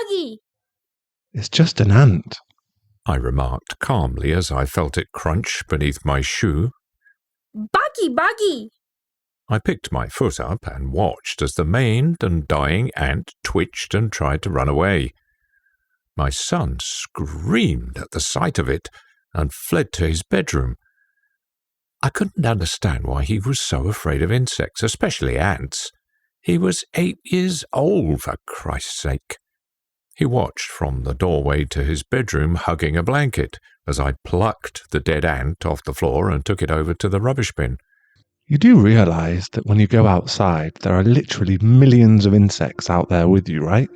buggy! It's just an ant, I remarked calmly as I felt it crunch beneath my shoe. Buggy! I picked my foot up and watched as the maimed and dying ant twitched and tried to run away. My son screamed at the sight of it and fled to his bedroom. I couldn't understand why he was so afraid of insects, especially ants. He was 8 years old, for Christ's sake. He watched from the doorway to his bedroom, hugging a blanket, as I plucked the dead ant off the floor and took it over to the rubbish bin. You do realize that when you go outside, there are literally millions of insects out there with you, right?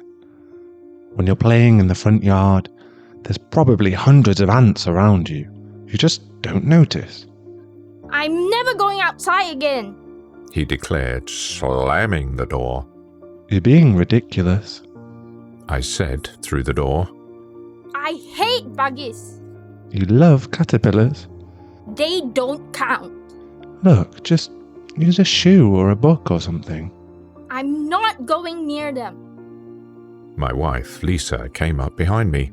When you're playing in the front yard, there's probably hundreds of ants around you. You just don't notice. I'm never going outside again, he declared, slamming the door. You're being ridiculous, I said through the door. I hate buggies. You love caterpillars. They don't count. Look, just use a shoe or a book or something. I'm not going near them. My wife, Lisa, came up behind me.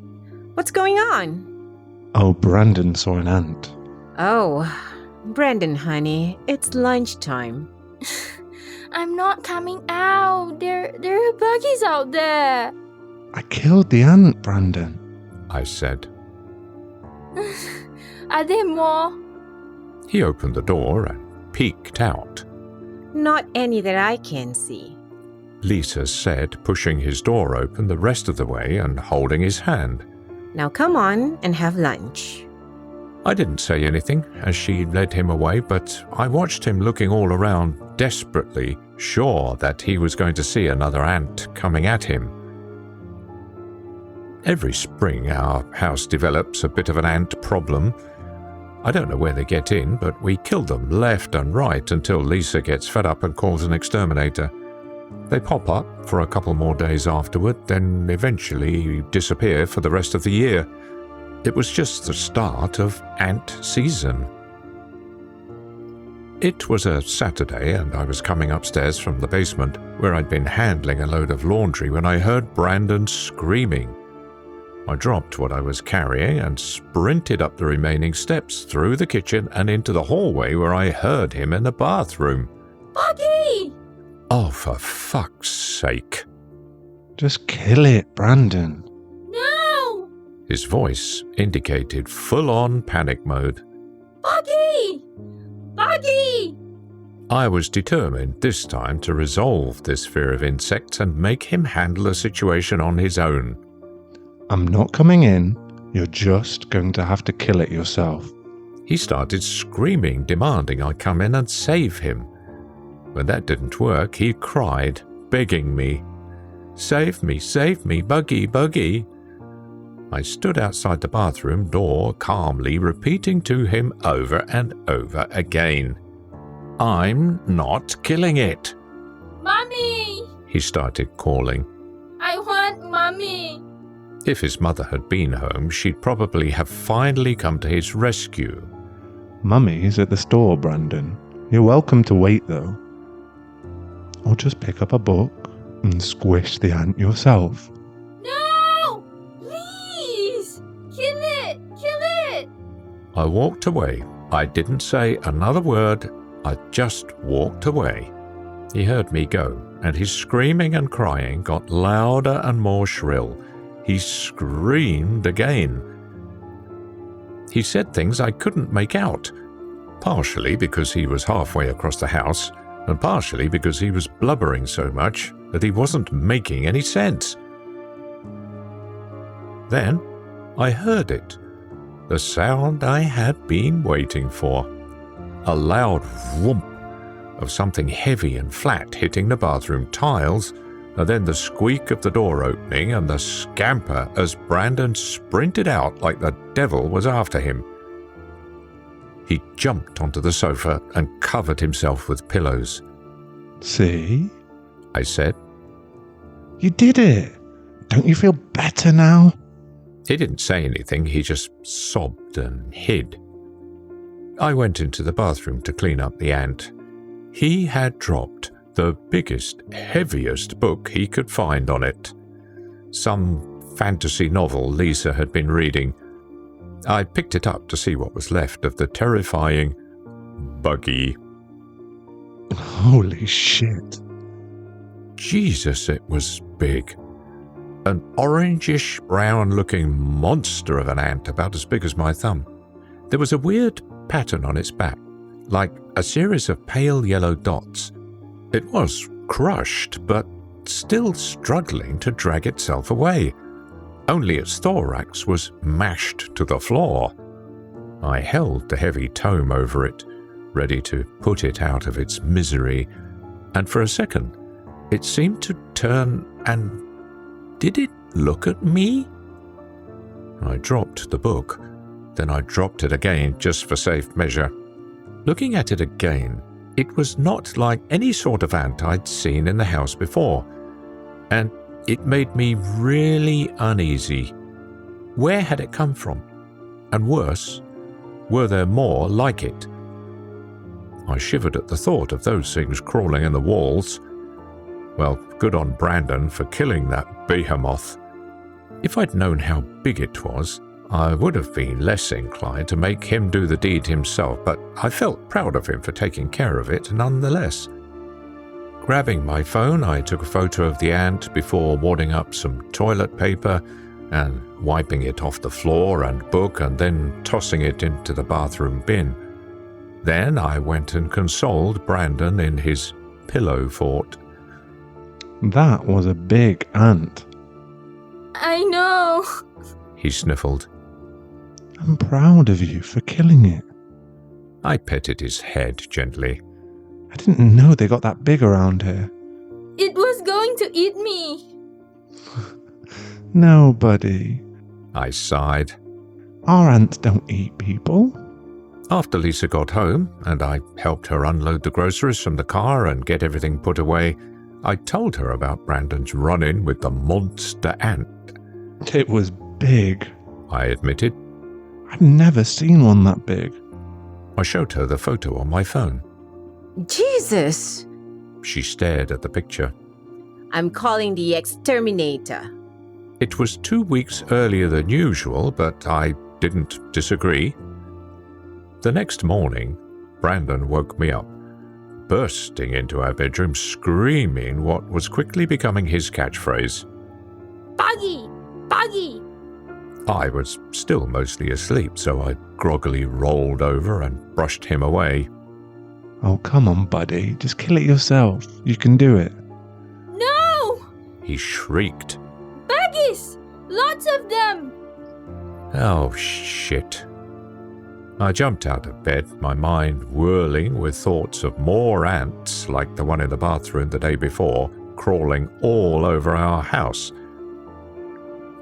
What's going on? Oh, Brandon saw an ant. Oh, Brandon, honey, it's lunchtime. I'm not coming out. There are buggies out there. I killed the ant, Brandon, I said. Are there more? He opened the door and peeked out. Not any that I can see. Lisa said, pushing his door open the rest of the way and holding his hand. Now come on and have lunch. I didn't say anything as she led him away, but I watched him looking all around desperately, sure that he was going to see another ant coming at him. Every spring our house develops a bit of an ant problem. I don't know where they get in, but we kill them left and right until Lisa gets fed up and calls an exterminator. They pop up for a couple more days afterward, then eventually disappear for the rest of the year. It was just the start of ant season. It was a Saturday, and I was coming upstairs from the basement, where I'd been handling a load of laundry, when I heard Brandon screaming. I dropped what I was carrying and sprinted up the remaining steps, through the kitchen and into the hallway where I heard him in the bathroom. Buggy! Oh, for fuck's sake. Just kill it, Brandon. No! His voice indicated full-on panic mode. Buggy! Buggy! I was determined this time to resolve this fear of insects and make him handle the situation on his own. I'm not coming in. You're just going to have to kill it yourself. He started screaming, demanding I come in and save him. When that didn't work, he cried, begging me. Save me, Buggy, Buggy. I stood outside the bathroom door, calmly repeating to him over and over again. I'm not killing it. Mommy! He started calling. I want Mommy. If his mother had been home, she'd probably have finally come to his rescue. Mummy's at the store, Brandon. You're welcome to wait, though. Or just pick up a book and squish the ant yourself. No! Please! Kill it! Kill it! I walked away. I didn't say another word. I just walked away. He heard me go, and his screaming and crying got louder and more shrill. He screamed again. He said things I couldn't make out, partially because he was halfway across the house, and partially because he was blubbering so much that he wasn't making any sense. Then I heard it, the sound I had been waiting for. A loud whoomp of something heavy and flat hitting the bathroom tiles, and then the squeak of the door opening and the scamper as Brandon sprinted out like the devil was after him. He jumped onto the sofa and covered himself with pillows. See? I said. You did it! Don't you feel better now? He didn't say anything, he just sobbed and hid. I went into the bathroom to clean up the ant. He had dropped the biggest, heaviest book he could find on it. some fantasy novel Lisa had been reading. I picked it up to see what was left of the terrifying buggy. Holy shit. Jesus, it was big. An orangish brown-looking monster of an ant about as big as my thumb. There was a weird pattern on its back, like a series of pale yellow dots. It was crushed, but still struggling to drag itself away. Only its thorax was mashed to the floor. I held the heavy tome over it, ready to put it out of its misery, and for a second it seemed to turn and... Did it look at me? I dropped the book. Then I dropped it again, just for safe measure. Looking at it again, it was not like any sort of ant I'd seen in the house before, and it made me really uneasy. Where had it come from? And worse, were there more like it? I shivered at the thought of those things crawling in the walls. Well, good on Brandon for killing that behemoth. If I'd known how big it was, I would have been less inclined to make him do the deed himself, but I felt proud of him for taking care of it nonetheless. Grabbing my phone, I took a photo of the ant before wadding up some toilet paper and wiping it off the floor and book and then tossing it into the bathroom bin. Then I went and consoled Brandon in his pillow fort. That was a big ant. I know. He sniffled. I'm proud of you for killing it. I petted his head gently. I didn't know they got that big around here. It was going to eat me. No, buddy. I sighed. Our ants don't eat people. After Lisa got home, and I helped her unload the groceries from the car and get everything put away, I told her about Brandon's run-in with the monster ant. It was big. I admitted. I've never seen one that big. I showed her the photo on my phone. Jesus! She stared at the picture. I'm calling the exterminator. It was 2 weeks earlier than usual, but I didn't disagree. The next morning, Brandon woke me up, bursting into our bedroom, screaming what was quickly becoming his catchphrase. Buggy! Buggy! I was still mostly asleep, so I groggily rolled over and brushed him away. Oh, come on, buddy. Just kill it yourself. You can do it. No! He shrieked. Buggies! Lots of them! Oh, shit. I jumped out of bed, my mind whirling with thoughts of more ants like the one in the bathroom the day before, crawling all over our house.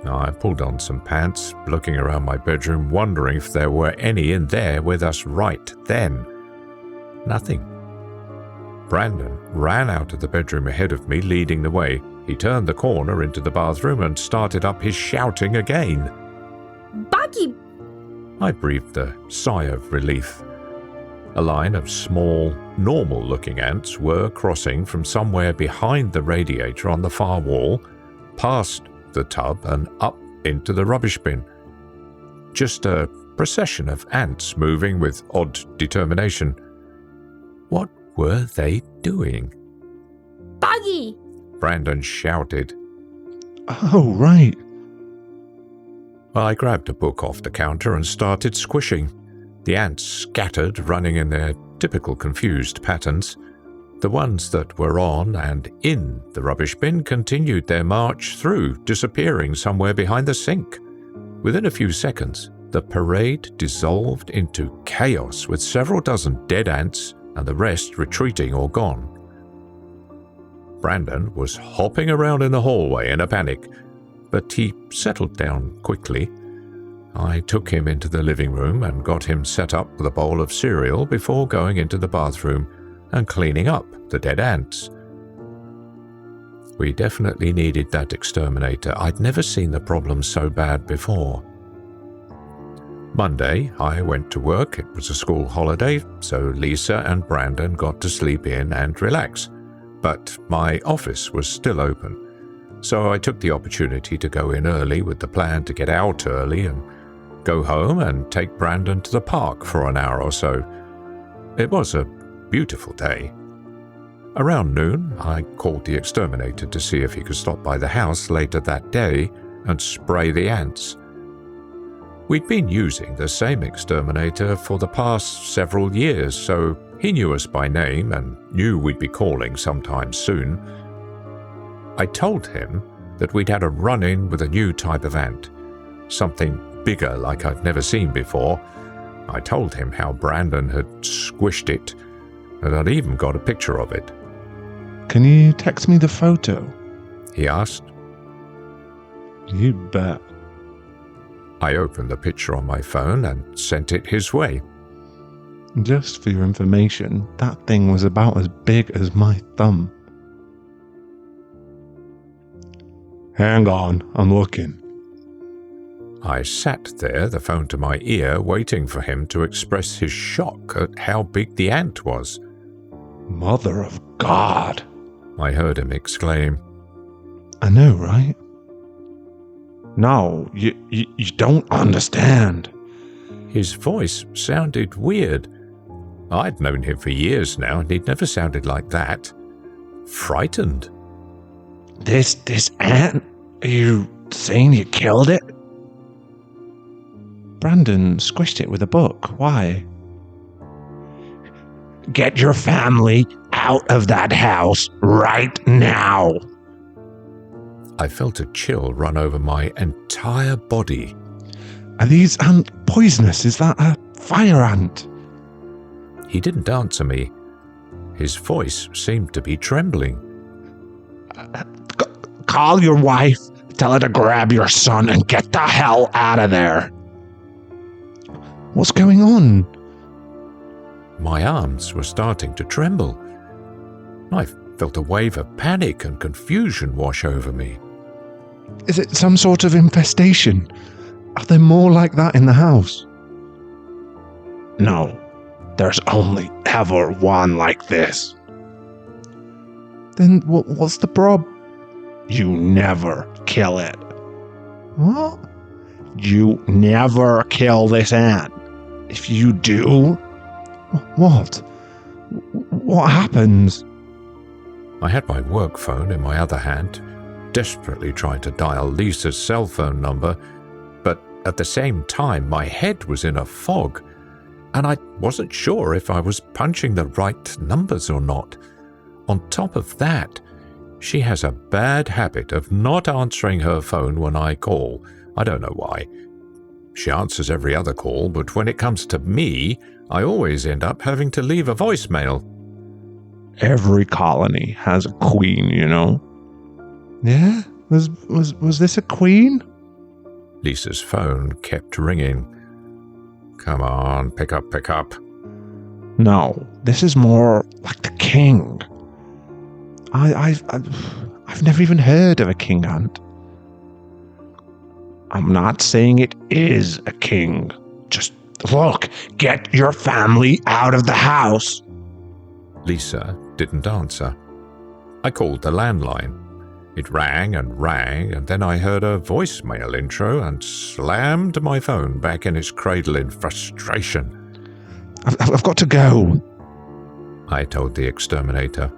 I pulled on some pants, looking around my bedroom, wondering if there were any in there with us right then. Nothing. Brandon ran out of the bedroom ahead of me, leading the way. He turned the corner into the bathroom and started up his shouting again. Buggy! I breathed a sigh of relief. A line of small, normal-looking ants were crossing from somewhere behind the radiator on the far wall, past the tub and up into the rubbish bin. Just a procession of ants moving with odd determination. What were they doing? Buggy! Brandon shouted. Oh, right. I grabbed a book off the counter and started squishing. The ants scattered, running in their typical confused patterns. The ones that were on and in the rubbish bin continued their march through, disappearing somewhere behind the sink. Within a few seconds, the parade dissolved into chaos with several dozen dead ants and the rest retreating or gone. Brandon was hopping around in the hallway in a panic, but he settled down quickly. I took him into the living room and got him set up with a bowl of cereal before going into the bathroom and cleaning up the dead ants. We definitely needed that exterminator. I'd never seen the problem so bad before. Monday, I went to work. It was a school holiday, so Lisa and Brandon got to sleep in and relax. But my office was still open. So I took the opportunity to go in early with the plan to get out early and go home and take Brandon to the park for an hour or so. It was a beautiful day. Around noon, I called the exterminator to see if he could stop by the house later that day and spray the ants. We'd been using the same exterminator for the past several years, so he knew us by name and knew we'd be calling sometime soon. I told him that we'd had a run-in with a new type of ant, something bigger like I'd never seen before. I told him how Brandon had squished it, and I'd even got a picture of it. Can you text me the photo? He asked. You bet. I opened the picture on my phone and sent it his way. Just for your information, that thing was about as big as my thumb. Hang on, I'm looking. I sat there, the phone to my ear, waiting for him to express his shock at how big the ant was. Mother of God! I heard him exclaim. I know, right? No, you don't understand. His voice sounded weird. I'd known him for years now, and he'd never sounded like that. Frightened. This ant? Are you saying you killed it? Brandon squished it with a book. Why? Get your family out of that house right now. I felt a chill run over my entire body. Are these ants poisonous? Is that a fire ant? He didn't answer me. His voice seemed to be trembling. Call your wife, tell her to grab your son and get the hell out of there. What's going on? My arms were starting to tremble. I felt a wave of panic and confusion wash over me. Is it some sort of infestation? Are there more like that in the house? No, there's only ever one like this. Then what's the prob? You never kill it. What? You never kill this ant. If you do, what? What happens? I had my work phone in my other hand, desperately trying to dial Lisa's cell phone number, but at the same time my head was in a fog, and I wasn't sure if I was punching the right numbers or not. On top of that, she has a bad habit of not answering her phone when I call. I don't know why. She answers every other call, but when it comes to me, I always end up having to leave a voicemail. Every colony has a queen, you know. Yeah? Was this a queen? Lisa's phone kept ringing. Come on, pick up. No, this is more like the king. I've never even heard of a king ant. I'm not saying it is a king. Just look, get your family out of the house. Lisa didn't answer. I called the landline. It rang, and then I heard a voicemail intro and slammed my phone back in its cradle in frustration. I've got to go. I told the exterminator.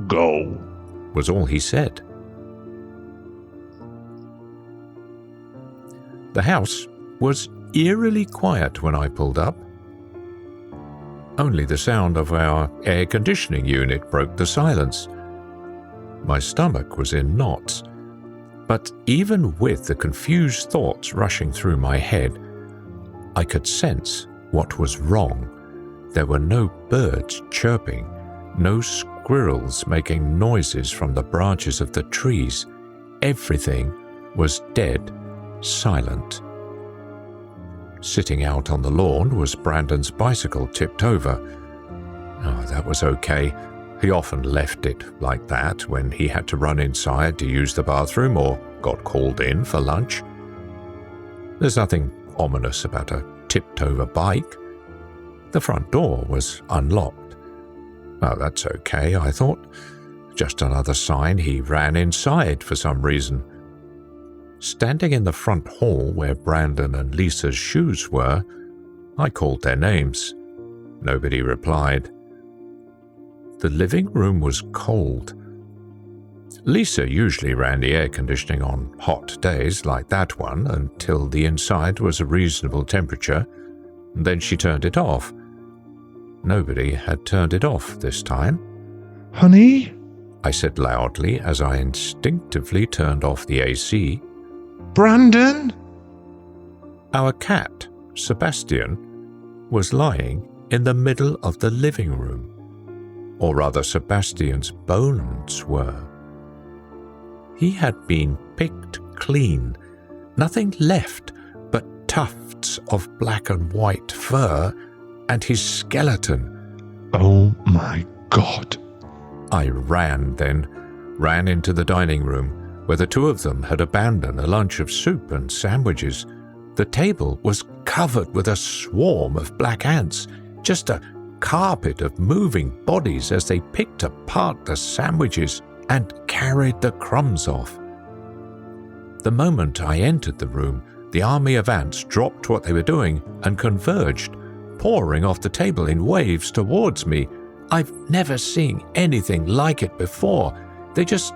Go, was all he said. The house was eerily quiet when I pulled up. Only the sound of our air conditioning unit broke the silence. My stomach was in knots, but even with the confused thoughts rushing through my head, I could sense what was wrong. There were no birds chirping, no squirrels making noises from the branches of the trees. Everything was dead silent. Sitting out on the lawn was Brandon's bicycle tipped over. Oh, that was okay. He often left it like that when he had to run inside to use the bathroom or got called in for lunch. There's nothing ominous about a tipped-over bike. The front door was unlocked. Oh, that's okay, I thought. Just another sign he ran inside for some reason. Standing in the front hall where Brandon and Lisa's shoes were, I called their names. Nobody replied. The living room was cold. Lisa usually ran the air conditioning on hot days like that one until the inside was a reasonable temperature, and then she turned it off. Nobody had turned it off this time. Honey? I said loudly as I instinctively turned off the AC. Brandon? Our cat, Sebastian, was lying in the middle of the living room. Or rather, Sebastian's bones were. He had been picked clean, nothing left but tufts of black and white fur and his skeleton. Oh my God. I ran into the dining room, where the two of them had abandoned a lunch of soup and sandwiches. The table was covered with a swarm of black ants, just a carpet of moving bodies as they picked apart the sandwiches and carried the crumbs off. The moment I entered the room, the army of ants dropped what they were doing and converged, pouring off the table in waves towards me. I've never seen anything like it before. They just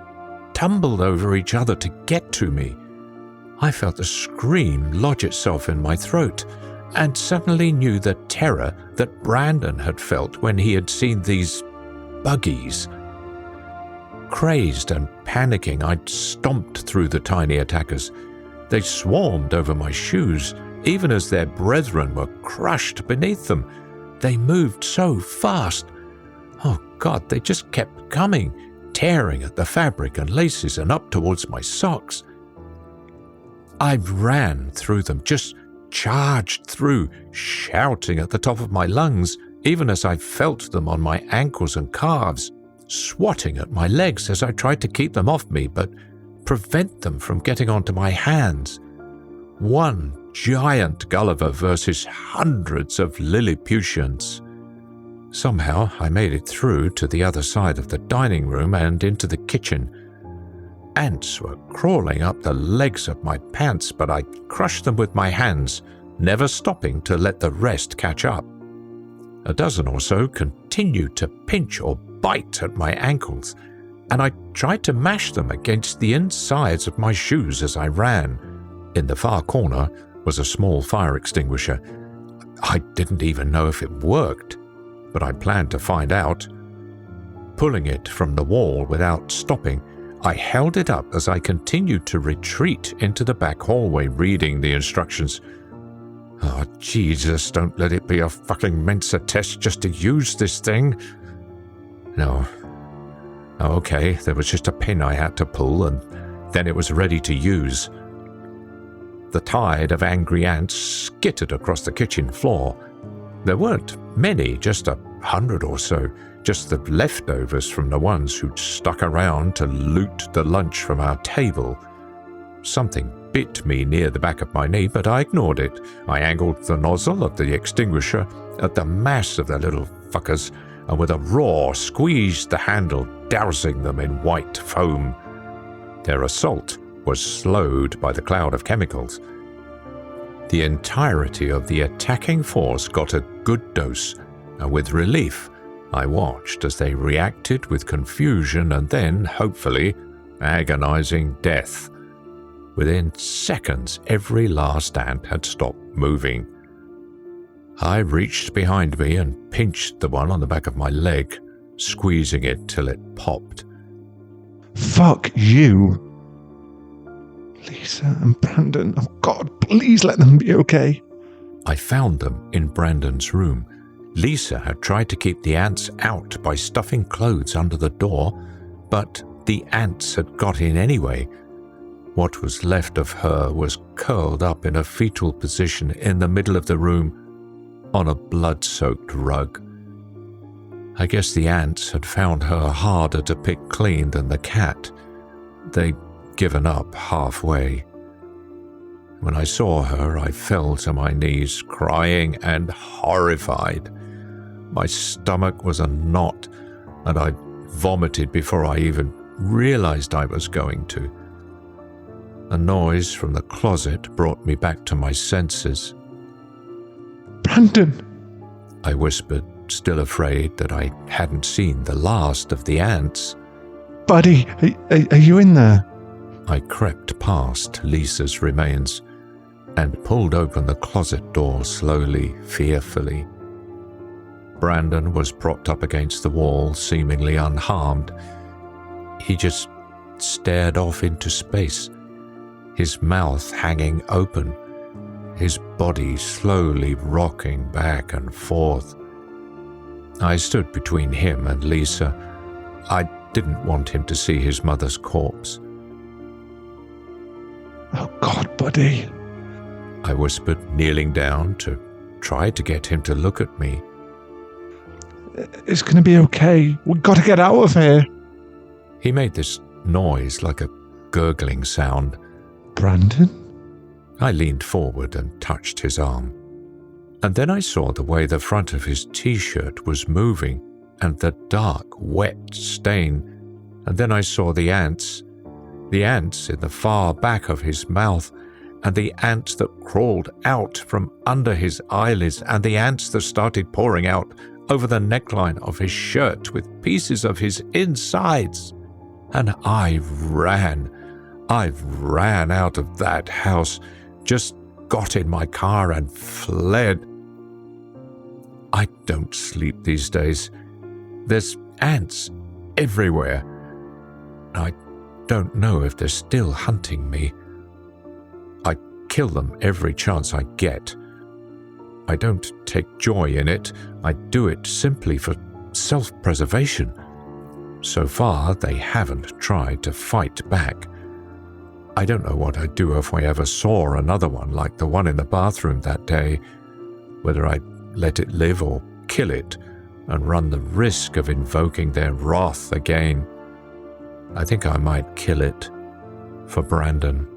tumbled over each other to get to me. I felt a scream lodge itself in my throat and suddenly knew the terror that Brandon had felt when he had seen these buggies. Crazed and panicking, I'd stomped through the tiny attackers. They swarmed over my shoes, even as their brethren were crushed beneath them. They moved so fast. Oh God, they just kept coming, tearing at the fabric and laces and up towards my socks. I ran through them, just charged through, shouting at the top of my lungs, even as I felt them on my ankles and calves, swatting at my legs as I tried to keep them off me, but prevent them from getting onto my hands. One giant Gulliver versus hundreds of Lilliputians. Somehow I made it through to the other side of the dining room and into the kitchen. Ants were crawling up the legs of my pants, but I crushed them with my hands, never stopping to let the rest catch up. A dozen or so continued to pinch or bite at my ankles, and I tried to mash them against the insides of my shoes as I ran. In the far corner was a small fire extinguisher. I didn't even know if it worked, but I planned to find out. Pulling it from the wall without stopping, I held it up as I continued to retreat into the back hallway, reading the instructions. Oh, Jesus, don't let it be a fucking Mensa test just to use this thing. No. Oh, okay, there was just a pin I had to pull, and then it was ready to use. The tide of angry ants skittered across the kitchen floor. There weren't many, just 100 or so, just the leftovers from the ones who'd stuck around to loot the lunch from our table. Something bit me near the back of my knee, but I ignored it. I angled the nozzle of the extinguisher at the mass of the little fuckers, and with a roar squeezed the handle, dousing them in white foam. Their assault was slowed by the cloud of chemicals. The entirety of the attacking force got a good dose, and with relief, I watched as they reacted with confusion and then, hopefully, agonizing death. Within seconds, every last ant had stopped moving. I reached behind me and pinched the one on the back of my leg, squeezing it till it popped. Fuck you. Lisa and Brandon, oh God, please let them be okay. I found them in Brandon's room. Lisa had tried to keep the ants out by stuffing clothes under the door, but the ants had got in anyway. What was left of her was curled up in a fetal position in the middle of the room on a blood-soaked rug. I guess the ants had found her harder to pick clean than the cat. They'd given up halfway. When I saw her, I fell to my knees, crying and horrified. My stomach was a knot, and I vomited before I even realized I was going to. A noise from the closet brought me back to my senses. Brandon! I whispered, still afraid that I hadn't seen the last of the ants. Buddy, are you in there? I crept past Lisa's remains and pulled open the closet door slowly, fearfully. Brandon was propped up against the wall, seemingly unharmed. He just stared off into space, his mouth hanging open, his body slowly rocking back and forth. I stood between him and Lisa. I didn't want him to see his mother's corpse. Oh God, buddy. I whispered, kneeling down to try to get him to look at me. It's gonna be okay. We've got to get out of here. He made this noise like a gurgling sound. Brandon? I leaned forward and touched his arm. And then I saw the way the front of his t-shirt was moving and the dark, wet stain. And then I saw the ants in the far back of his mouth, and the ants that crawled out from under his eyelids, and the ants that started pouring out over the neckline of his shirt with pieces of his insides. And I ran out of that house, just got in my car and fled. I don't sleep these days. There's ants everywhere. I don't know if they're still hunting me. I kill them every chance I get. I don't take joy in it. I do it simply for self-preservation. So far, they haven't tried to fight back. I don't know what I'd do if I ever saw another one like the one in the bathroom that day, whether I'd let it live or kill it and run the risk of invoking their wrath again. I think I might kill it for Brandon.